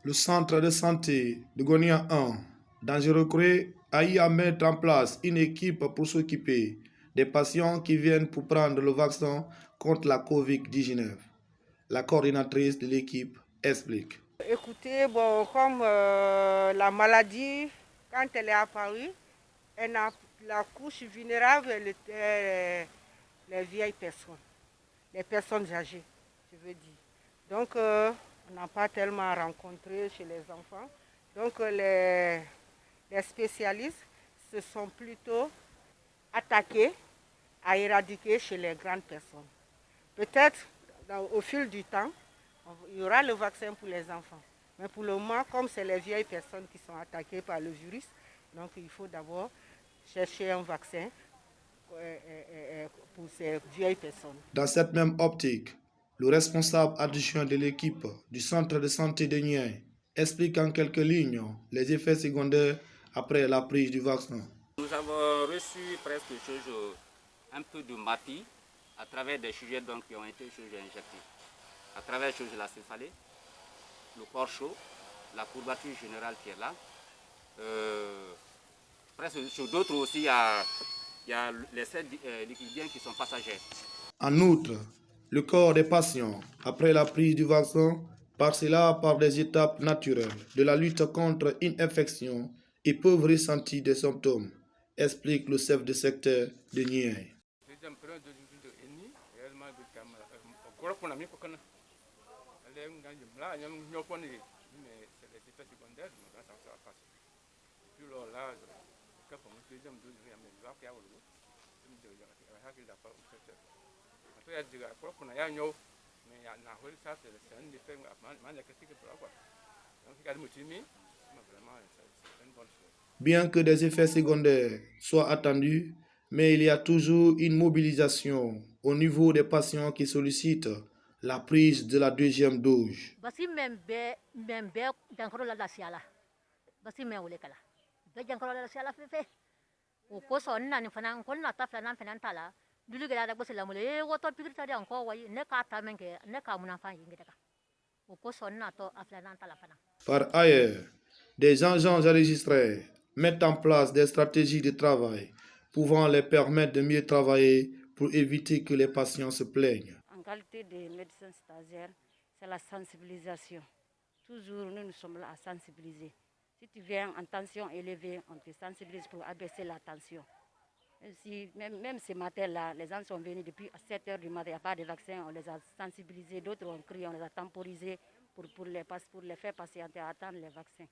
Le centre de santé de Gonia 1 d'Angerocré a eu à mettre en place une équipe pour s'occuper des patients qui viennent pour prendre le vaccin contre la COVID-19. La coordinatrice de l'équipe explique. Écoutez, bon, comme la maladie, quand elle est apparue, la couche vulnérable était les vieilles personnes, les personnes âgées, je veux dire. Donc, on n'a pas tellement rencontré chez les enfants. Donc, les spécialistes se sont plutôt attaqués à éradiquer chez les grandes personnes. Peut-être au fil du temps, il y aura le vaccin pour les enfants. Mais pour le moment, comme c'est les vieilles personnes qui sont attaquées par le virus, donc il faut d'abord chercher un vaccin pour ces vieilles personnes. Dans cette même optique, le responsable adjoint de l'équipe du centre de santé de Niay explique en quelques lignes les effets secondaires après la prise du vaccin. Nous avons reçu presque un peu de mapping à travers des sujets qui ont été injectés. À travers la céphalée, le corps chaud, la courbature générale qui est là. Presque sur d'autres aussi, il y a les selles liquidiennes qui sont passagères. En outre, le corps des patients, après la prise du vaccin, passe là par des étapes naturelles de la lutte contre une infection et peuvent ressentir des symptômes, explique le chef de secteur de Niay. Bien que des effets secondaires soient attendus, mais il y a toujours une mobilisation au niveau des patients qui sollicitent la prise de la deuxième dose. Par ailleurs, des agents enregistrés mettent en place des stratégies de travail pouvant les permettre de mieux travailler pour éviter que les patients se plaignent. En qualité de médecin stagiaire, c'est la sensibilisation. Toujours, nous sommes là à sensibiliser. Si tu viens en tension élevée, on te sensibilise pour abaisser la tension. Même ce matin-là, les gens sont venus depuis 7 heures du matin, il n'y a pas de vaccin, on les a sensibilisés, d'autres ont crié, on les a temporisés pour les faire patienter à attendre les vaccins.